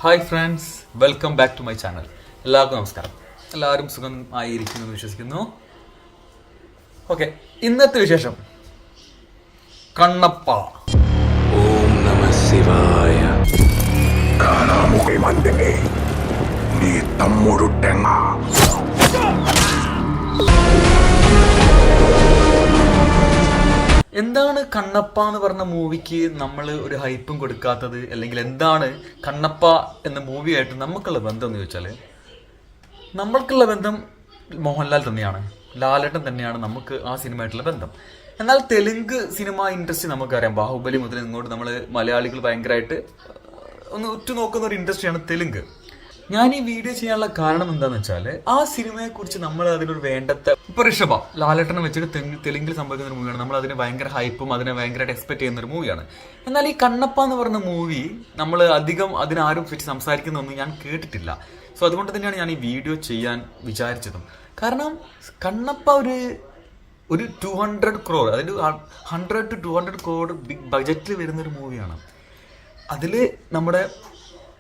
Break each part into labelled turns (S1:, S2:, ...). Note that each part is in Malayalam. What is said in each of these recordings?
S1: Hi friends, welcome back to my channel. എല്ലാവർക്കും നമസ്കാരം. എല്ലാവരും സുഖമായിരിക്കുന്നു എന്ന് വിശ്വസിക്കുന്നു. ഓക്കെ, ഇന്നത്തെ വിശേഷം കണ്ണപ്പ.
S2: ഓം നമ శివాయ.
S3: కానాముఖి మందిని నీ తమ్ముడు టెంగ.
S1: എന്താണ് കണ്ണപ്പ എന്ന് പറഞ്ഞ മൂവിക്ക് നമ്മൾ ഒരു ഹൈപ്പും കൊടുക്കാത്തത്, അല്ലെങ്കിൽ എന്താണ് കണ്ണപ്പ എന്ന മൂവിയായിട്ട് നമുക്കുള്ള ബന്ധം എന്ന് ചോദിച്ചാൽ, നമ്മൾക്കുള്ള ബന്ധം മോഹൻലാൽ തന്നെയാണ്, ലാലേട്ടൻ തന്നെയാണ് നമുക്ക് ആ സിനിമയായിട്ടുള്ള ബന്ധം. എന്നാൽ തെലുങ്ക് സിനിമ ഇൻഡസ്ട്രി നമുക്കറിയാം, ബാഹുബലി മുതൽ ഇങ്ങോട്ട് നമ്മൾ മലയാളികൾ ഭയങ്കരമായിട്ട് ഒന്ന് ഉറ്റുനോക്കുന്ന ഒരു ഇൻഡസ്ട്രിയാണ് തെലുങ്ക്. ഞാൻ ഈ വീഡിയോ ചെയ്യാനുള്ള കാരണം എന്താന്ന് വെച്ചാൽ, ആ സിനിമയെ കുറിച്ച് നമ്മൾ അതിനൊരു വേണ്ടത്തെ ഇപ്പൊ ഋഷഭ ലാലേട്ടനെ വെച്ചിട്ട് തെലുങ്കിൽ സംഭവിക്കുന്ന ഒരു മൂവിയാണ്. നമ്മൾ അതിന് ഭയങ്കര ഹൈപ്പും അതിനെ ഭയങ്കരമായിട്ട് എക്സ്പെക്ട് ചെയ്യുന്ന ഒരു മൂവിയാണ്. എന്നാൽ ഈ കണ്ണപ്പ എന്ന് പറഞ്ഞ മൂവി നമ്മൾ അധികം അതിനാരും പറ്റി സംസാരിക്കുന്നൊന്നും ഞാൻ കേട്ടിട്ടില്ല. സോ അതുകൊണ്ട് തന്നെയാണ് ഞാൻ ഈ വീഡിയോ ചെയ്യാൻ വിചാരിച്ചതും. കാരണം കണ്ണപ്പ ഒരു 200 crore, അതായത് 100 to 200 crore ബിഗ് ബഡ്ജറ്റിൽ വരുന്ന ഒരു മൂവിയാണ്.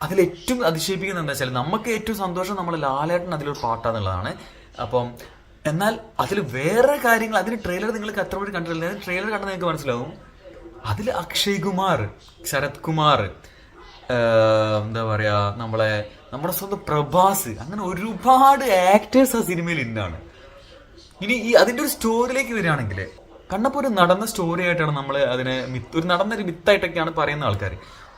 S1: അതിലേറ്റവും അതിശയിപ്പിക്കുന്നത് എന്താ വെച്ചാൽ, നമുക്ക് ഏറ്റവും സന്തോഷം നമ്മൾ ലാലേട്ടൻ അതിലൊരു പാട്ടാന്നുള്ളതാണ്. അപ്പം എന്നാൽ അതിൽ വേറെ കാര്യങ്ങൾ, അതിന് ട്രെയിലർ നിങ്ങൾക്ക് എത്ര പേര് കണ്ടിട്ടില്ല, ട്രെയിലർ കണ്ടാൽ നിങ്ങൾക്ക് മനസ്സിലാവും. അതിൽ അക്ഷയ് കുമാർ, ശരത് കുമാർ, എന്താ പറയാ, നമ്മുടെ സ്വന്തം പ്രഭാസ്, അങ്ങനെ ഒരുപാട് ആക്ടേഴ്സ് ആ സിനിമയിൽ ഇന്നാണ്. ഇനി അതിന്റെ ഒരു സ്റ്റോറിയിലേക്ക് വരികയാണെങ്കിൽ, കണ്ണപ്പ ഒരു നടന്ന സ്റ്റോറി ആയിട്ടാണ് നമ്മൾ അതിനെ ഒരു നടന്നൊരു മിത്തായിട്ടൊക്കെയാണ് പറയുന്ന ആൾക്കാർ.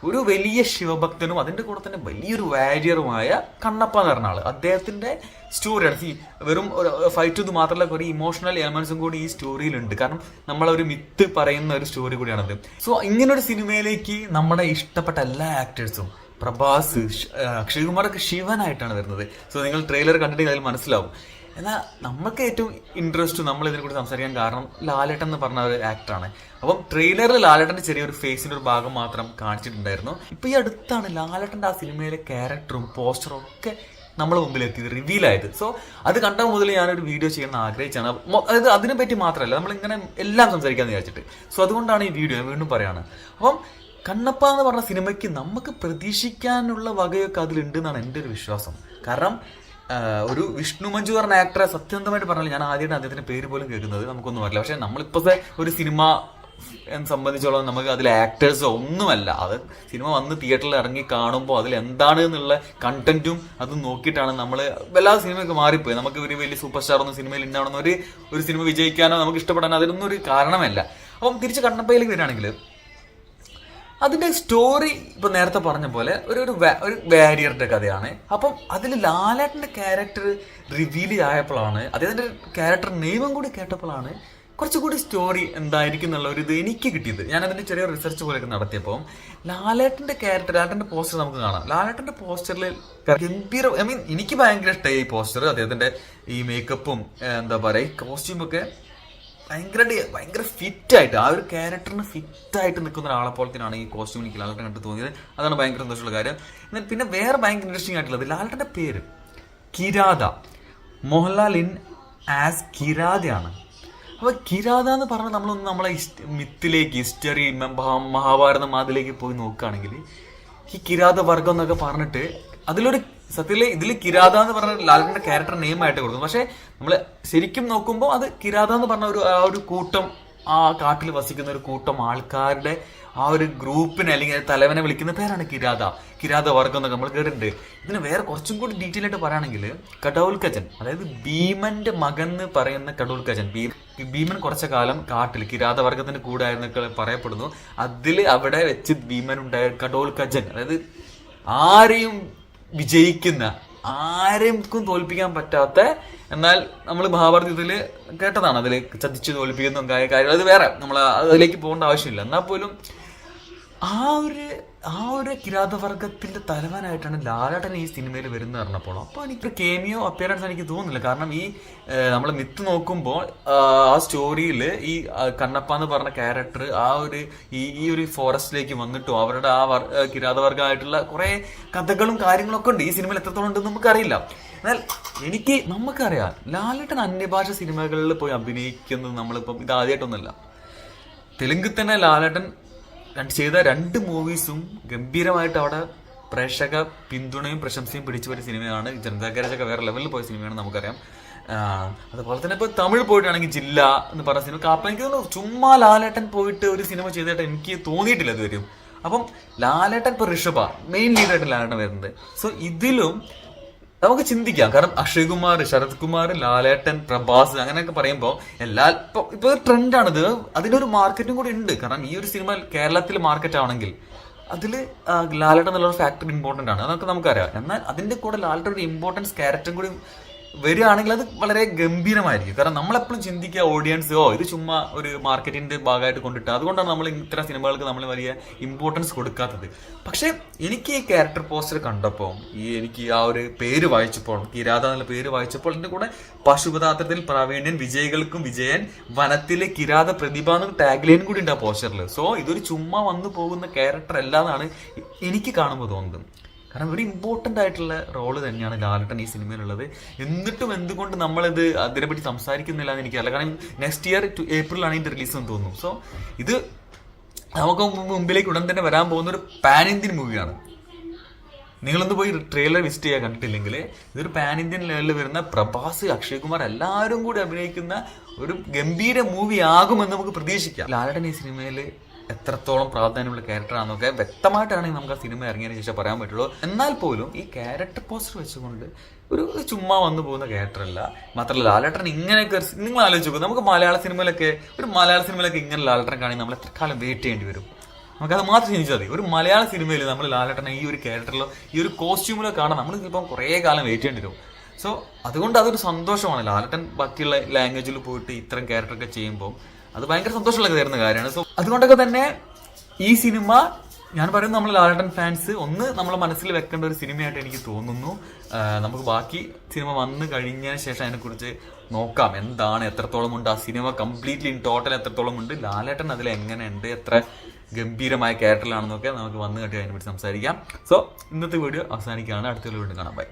S1: ഒരു വലിയ ശിവഭക്തനും അതിന്റെ കൂടെ തന്നെ വലിയൊരു വാരിയറുമായ കണ്ണപ്പ എന്ന് പറഞ്ഞ ആള്, അദ്ദേഹത്തിന്റെ സ്റ്റോറിയാണ്. വെറും ഫൈറ്റ് ഇത് മാത്രമല്ല, കുറെ ഇമോഷണൽ എലമെന്റ്സും കൂടി ഈ സ്റ്റോറിയിലുണ്ട്. കാരണം നമ്മളൊരു മിത്ത് പറയുന്ന ഒരു സ്റ്റോറി കൂടിയാണത്. സോ ഇങ്ങനൊരു സിനിമയിലേക്ക് നമ്മുടെ ഇഷ്ടപ്പെട്ട എല്ലാ ആക്ടേഴ്സും, പ്രഭാസ്, അക്ഷയ് കുമാറൊക്കെ ശിവനായിട്ടാണ് വരുന്നത്. സോ നിങ്ങൾ ട്രെയിലർ കണ്ടിട്ട് അതിൽ മനസ്സിലാവും. എന്നാൽ നമുക്ക് ഏറ്റവും ഇൻട്രസ്റ്റ് നമ്മൾ ഇതിനെ കൂടി സംസാരിക്കാൻ കാരണം ലാലേട്ടൻ എന്ന് പറഞ്ഞ ഒരു ആക്ടറാണ്. അപ്പം ട്രെയിലറിൽ ലാലേട്ടന്റെ ചെറിയൊരു ഫേസിന്റെ ഒരു ഭാഗം മാത്രം കാണിച്ചിട്ടുണ്ടായിരുന്നു. ഇപ്പൊ ഈ അടുത്താണ് ലാലേട്ടന്റെ ആ സിനിമയിലെ ക്യാരക്ടറും പോസ്റ്ററും ഒക്കെ നമ്മളെ മുമ്പിലെത്തിയത്, റിവീലായത്. സോ അത് കണ്ട മുതൽ ഞാനൊരു വീഡിയോ ചെയ്യാൻ ആഗ്രഹിച്ചാണ്. അതായത് അതിനെ പറ്റി മാത്രമല്ല, നമ്മളിങ്ങനെ എല്ലാം സംസാരിക്കാന്ന് വിചാരിച്ചിട്ട്. സോ അതുകൊണ്ടാണ് ഈ വീഡിയോ ഞാൻ വീണ്ടും പറയാണ്. അപ്പം കണ്ണപ്പ എന്ന് പറഞ്ഞ സിനിമയ്ക്ക് നമുക്ക് പ്രതീക്ഷിക്കാനുള്ള വകയൊക്കെ അതിലുണ്ട് എന്നാണ് എൻ്റെ ഒരു വിശ്വാസം. കാരണം ഒരു വിഷ്ണു മഞ്ജു പറഞ്ഞ ആക്ടറെ സത്യസന്ധമായിട്ട് പറഞ്ഞാൽ, ഞാൻ ആദ്യമായിട്ട് അദ്ദേഹത്തിന്റെ പേര് പോലും കേൾക്കുന്നത്, നമുക്കൊന്നും അറിയില്ല. പക്ഷെ നമ്മളിപ്പോഴത്തെ ഒരു സിനിമ സംബന്ധിച്ചോളം നമുക്ക് അതിൽ ആക്ടേഴ്സോ ഒന്നുമല്ല, അത് സിനിമ വന്ന് തിയേറ്ററിൽ ഇറങ്ങി കാണുമ്പോൾ അതിൽ എന്താണ് എന്നുള്ള കണ്ടന്റും അതും നോക്കിയിട്ടാണ് നമ്മൾ എല്ലാ സിനിമയൊക്കെ മാറിപ്പോയി. നമുക്ക് ഒരു വലിയ സൂപ്പർ സ്റ്റാർ ഒന്നും സിനിമയിൽ ഉണ്ടാവണമെന്ന് ഒരു സിനിമ വിജയിക്കാനോ നമുക്ക് ഇഷ്ടപ്പെടാനോ അതിനൊന്നും ഒരു കാരണമല്ല. അപ്പം തിരിച്ച് കണ്ണപ്പയിലേക്ക് വരികയാണെങ്കിൽ, അതിന്റെ സ്റ്റോറി ഇപ്പൊ നേരത്തെ പറഞ്ഞ പോലെ ഒരു വാരിയറുടെ കഥയാണ്. അപ്പം അതിൽ ലാലേട്ടന്റെ ക്യാരക്ടർ റിവീൽ ആയപ്പോഴാണ്, അദ്ദേഹത്തിന്റെ ക്യാരക്ടർ നെയിമും കൂടി കേട്ടപ്പോഴാണ് കുറച്ചുകൂടി സ്റ്റോറി എന്തായിരിക്കും എന്നുള്ള ഒരു ഇത് എനിക്ക് കിട്ടിയത്. ഞാൻ അതിന്റെ ചെറിയ റിസർച്ച് പോലെയൊക്കെ നടത്തിയപ്പോൾ ലാലേട്ടന്റെ ക്യാരക്ടർ, ലാലേട്ടന്റെ പോസ്റ്റർ നമുക്ക് കാണാം. ലാലേട്ടന്റെ പോസ്റ്ററിൽ ഗംഭീര, എനിക്ക് ഭയങ്കര ഇഷ്ടമായി ഈ പോസ്റ്റർ. അദ്ദേഹത്തിന്റെ ഈ മേക്കപ്പും എന്താ പറയാ, ഈ കോസ്റ്റ്യൂമൊക്കെ ഭയങ്കര ഫിറ്റായിട്ട്, ആ ഒരു ക്യാരക്ടറിന് ഫിറ്റായിട്ട് നിൽക്കുന്ന ഒരാളെ പോലെ തന്നെയാണ് ഈ കോസ്റ്റ്യൂം എനിക്ക് ലാലേട്ടൻ കണ്ട് തോന്നിയത്. അതാണ് ഭയങ്കര സന്തോഷമുള്ള കാര്യം. പിന്നെ വേറെ ഭയങ്കര ഇൻട്രസ്റ്റിംഗ് ആയിട്ടുള്ളത്, ലാലേട്ടന്റെ പേര് കിരാത, മോഹൻലാൽ ഇൻ ആസ് കിരാതയാണ്. അപ്പൊ കിരാത എന്ന് പറഞ്ഞാൽ നമ്മളൊന്ന് നമ്മളെ മിത്തിലേക്ക്, ഹിസ്റ്ററി, മഹാഭാരതം അതിലേക്ക് പോയി നോക്കുകയാണെങ്കിൽ, ഈ കിരാത വർഗം എന്നൊക്കെ പറഞ്ഞിട്ട് അതിലൊരു സത്യത്തില് ഇതിൽ കിരാത എന്ന് പറഞ്ഞ ലാലേട്ടന്റെ ക്യാരക്ടർ നെയിം ആയിട്ട് കൊടുക്കും. പക്ഷെ നമ്മൾ ശരിക്കും നോക്കുമ്പോൾ അത് കിരാത എന്ന് പറഞ്ഞ ഒരു കൂട്ടം, ആ കാട്ടിൽ വസിക്കുന്ന ഒരു കൂട്ടം ആൾക്കാരുടെ ആ ഒരു ഗ്രൂപ്പിനെ അല്ലെങ്കിൽ തലവനെ വിളിക്കുന്ന പേരാണ് കിരാത വർഗം എന്നൊക്കെ നമ്മൾ കേട്ടിട്ടുണ്ട്. ഇതിന് വേറെ കുറച്ചും കൂടി ഡീറ്റെയിൽ ആയിട്ട് പറയുകയാണെങ്കിൽ, കടൗൽക്കച്ചൻ, അതായത് ഭീമന്റെ മകൻ എന്ന് പറയുന്ന കടൗൽക്കച്ചൻ, ഭീമൻ കുറച്ച കാലം കാട്ടിൽ കിരാത വർഗത്തിന്റെ കൂടെ ആയിരുന്നൊക്കെ പറയപ്പെടുന്നു. അവിടെ വെച്ച് ഭീമൻ ഉണ്ടായ കടൗൽക്കച്ചൻ, അതായത് ആരെയും വിജയിക്കുന്ന, ആരെയും തോൽപ്പിക്കാൻ പറ്റാത്ത, എന്നാൽ നമ്മൾ മഹാഭാരതത്തിൽ കേട്ടതാണ്, അതിൽ ചതിച്ച് തോൽപ്പിക്കുന്ന കാര്യങ്ങൾ. അത് വേറെ, നമ്മൾ അതിലേക്ക് പോകേണ്ട ആവശ്യമില്ല. എന്നാൽ പോലും ആ ഒരു കിരാതവർഗത്തിന്റെ തലവനായിട്ടാണ് ലാലേട്ടൻ ഈ സിനിമയിൽ വരുന്നത് പറഞ്ഞപ്പോൾ, അപ്പോൾ എനിക്ക് കേമിയോ അപ്പിയറൻസ് എനിക്ക് തോന്നുന്നില്ല. കാരണം ഈ നമ്മൾ മിത്ത് നോക്കുമ്പോൾ ആ സ്റ്റോറിയിൽ ഈ കണ്ണപ്പ എന്ന് പറഞ്ഞ ക്യാരക്ടർ ഈ ഒരു ഫോറസ്റ്റിലേക്ക് വന്നിട്ടും അവരുടെ ആ കിരാതവർഗമായിട്ടുള്ള കുറെ കഥകളും കാര്യങ്ങളൊക്കെ ഉണ്ട്. ഈ സിനിമയിൽ എത്രത്തോളം ഉണ്ടെന്ന് നമുക്കറിയില്ല. എന്നാൽ നമുക്കറിയാം, ലാലേട്ടൻ അന്യഭാഷ സിനിമകളിൽ പോയി അഭിനയിക്കുന്നത് നമ്മളിപ്പം ഇതാദ്യമായിട്ടൊന്നുമല്ല. തെലുങ്കിൽ തന്നെ ലാലേട്ടൻ ചെയ്ത 2 മൂവീസും ഗംഭീരമായിട്ട് അവിടെ പ്രേക്ഷക പിന്തുണയും പ്രശംസയും പിടിച്ചു പറ്റിയ സിനിമയാണ്. ജനതാ ഗാരേജൊക്കെ വേറെ ലെവലിൽ പോയ സിനിമയാണ്, നമുക്കറിയാം. അതുപോലെ തന്നെ ഇപ്പൊ തമിഴ് പോയിട്ടാണെങ്കിൽ ജില്ല എന്ന് പറഞ്ഞ സിനിമ, അപ്പൊ എനിക്ക് തോന്നുന്നു ചുമ്മാ ലാലേട്ടൻ പോയിട്ട് ഒരു സിനിമ ചെയ്തിട്ട് എനിക്ക് തോന്നിയിട്ടില്ല ഇതുവരെയും. അപ്പം ലാലേട്ടൻ ഇപ്പൊ ഋഷഭ മെയിൻ ലീഡായിട്ട് ലാലേട്ടൻ വരുന്നത്. സോ ഇതിലും നമുക്ക് ചിന്തിക്കാം. കാരണം അക്ഷയ് കുമാർ, ശരത് കുമാർ, ലാലേട്ടൻ, പ്രഭാസ് അങ്ങനെയൊക്കെ പറയുമ്പോൾ ഇപ്പൊ ട്രെൻഡാണിത്. അതിനൊരു മാർക്കറ്റും കൂടി ഉണ്ട്. കാരണം ഈ ഒരു സിനിമ കേരളത്തിൽ മാർക്കറ്റ് ആണെങ്കിൽ അതിൽ ലാലേട്ടൻ എന്നുള്ള ഫാക്ടർ ഇമ്പോർട്ടൻ്റ് ആണ്, അതൊക്കെ നമുക്കറിയാം. എന്നാൽ അതിന്റെ കൂടെ ലാലേട്ടൻ ഒരു ഇമ്പോർട്ടൻസ് ക്യാരക്ടറും കൂടി വരികയാണെങ്കിൽ അത് വളരെ ഗംഭീരമായിരിക്കും. കാരണം നമ്മളെപ്പോഴും ചിന്തിക്കുക ഓഡിയൻസ് ഇത് ചുമ്മാ ഒരു മാർക്കറ്റിന്റെ ഭാഗമായിട്ട് കൊണ്ടിട്ട്, അതുകൊണ്ടാണ് നമ്മൾ ഇത്തരം സിനിമകൾക്ക് നമ്മൾ വലിയ ഇമ്പോർട്ടൻസ് കൊടുക്കാത്തത്. പക്ഷെ എനിക്ക് ഈ ക്യാരക്ടർ പോസ്റ്റർ കണ്ടപ്പോൾ, എനിക്ക് ആ ഒരു പേര് വായിച്ചപ്പോൾ, കിരാത എന്നുള്ള പേര് വായിച്ചപ്പോൾ ഇതിന്റെ കൂടെ പശുപതാത്രത്തിൽ പ്രാവീണ്യൻ, വിജയികൾക്കും വിജയൻ, വനത്തിലെ കിരാത പ്രതിഭ എന്ന ടാഗ് ലൈൻ കൂടി ഉണ്ട് ആ പോസ്റ്ററിൽ. സോ ഇതൊരു ചുമ്മാ വന്നു പോകുന്ന ക്യാരക്ടർ അല്ലാന്നാണ് എനിക്ക് കാണുമ്പോൾ തോന്നുന്നത്. കാരണം ഒരു ഇമ്പോർട്ടൻ്റ് ആയിട്ടുള്ള റോള് തന്നെയാണ് ലാലേട്ടൻ ഈ സിനിമയിലുള്ളത്. എന്നിട്ടും എന്തുകൊണ്ട് നമ്മളിത് അതിനെപ്പറ്റി സംസാരിക്കുന്നില്ല എന്ന് എനിക്കറിയില്ല. കാരണം നെക്സ്റ്റ് ഇയർ ഏപ്രിലാണ് ഇതിൻ്റെ റിലീസ് എന്ന് തോന്നുന്നു. സോ ഇത് നമുക്ക് മുമ്പിലേക്ക് ഉടൻ തന്നെ വരാൻ പോകുന്ന ഒരു പാൻ ഇന്ത്യൻ മൂവിയാണ്. നിങ്ങളൊന്ന് പോയി ട്രെയിലർ വിസിറ്റ് ചെയ്യാൻ കണ്ടിട്ടില്ലെങ്കിൽ, ഇതൊരു പാൻ ഇന്ത്യൻ ലെവലിൽ വരുന്ന പ്രഭാസ്, അക്ഷയ് കുമാർ എല്ലാവരും കൂടി അഭിനയിക്കുന്ന ഒരു ഗംഭീര മൂവി ആകുമെന്ന് നമുക്ക് പ്രതീക്ഷിക്കാം. ലാലേട്ടൻ ഈ സിനിമയിൽ എത്രത്തോളം പ്രാധാന്യമുള്ള ക്യാരക്ടറാണെന്നൊക്കെ വ്യക്തമായിട്ടാണെങ്കിൽ നമുക്ക് ആ സിനിമ ഇറങ്ങിയതിന് ശേഷം പറയാൻ പറ്റുള്ളൂ. എന്നാൽ പോലും ഈ ക്യാരക്ടർ പോസ്റ്റർ വെച്ചുകൊണ്ട് ഒരു ചുമ്മാ വന്നു പോകുന്ന ക്യാരക്ടറല്ല. മാത്രമല്ല ലാലേട്ടൻ ഇങ്ങനെയൊക്കെ നിങ്ങൾ ആലോചിച്ച് നോക്കും, നമുക്ക് മലയാള സിനിമയിലൊക്കെ ഇങ്ങനെ ലാലേട്ടൻ കാണി നമ്മൾ എത്ര കാലം വെയിറ്റ് ചെയ്യേണ്ടി വരും. നമുക്കത് മാത്രം ചിന്തിച്ചാൽ മതി. ഒരു മലയാള സിനിമയിൽ നമ്മൾ ലാലേട്ടനെ ഈ ഒരു ക്യാരക്ടറിലോ ഈ ഒരു കോസ്റ്റ്യൂമിലോ കാണാൻ നമ്മൾ ചിലപ്പം കുറേ കാലം വെയിറ്റ് ചെയ്യേണ്ടി വരും. സോ അതുകൊണ്ട് അതൊരു സന്തോഷമാണ്. ലാലേട്ടൻ ബാക്കിയുള്ള ലാംഗ്വേജിൽ പോയിട്ട് ഇത്തരം ക്യാരക്ടറൊക്കെ ചെയ്യുമ്പോൾ അത് ഭയങ്കര സന്തോഷമുള്ള തരുന്ന കാര്യമാണ്. സോ അതുകൊണ്ടൊക്കെ തന്നെ ഈ സിനിമ ഞാൻ പറയുന്നത് നമ്മൾ ലാലേട്ടൻ ഫാൻസ് നമ്മൾ മനസ്സിൽ വെക്കേണ്ട ഒരു സിനിമയായിട്ട് എനിക്ക് തോന്നുന്നു. നമുക്ക് ബാക്കി സിനിമ വന്നു കഴിഞ്ഞതിന് ശേഷം അതിനെക്കുറിച്ച് നോക്കാം, എന്താണ്, എത്രത്തോളം ഉണ്ട് ആ സിനിമ കംപ്ലീറ്റ്ലി ഇൻ ടോട്ടൽ എത്രത്തോളം ഉണ്ട്, ലാലേട്ടൻ അതിൽ എങ്ങനെയുണ്ട്, എത്ര ഗംഭീരമായ ക്യാരക്ടറിലാണെന്നൊക്കെ നമുക്ക് വന്നു കണ്ടി അതിനെപ്പറ്റി സംസാരിക്കാം. സോ ഇന്നത്തെ വീഡിയോ അവസാനിക്കുകയാണ്. അടുത്ത വീഡിയോ കാണാം. ബൈ.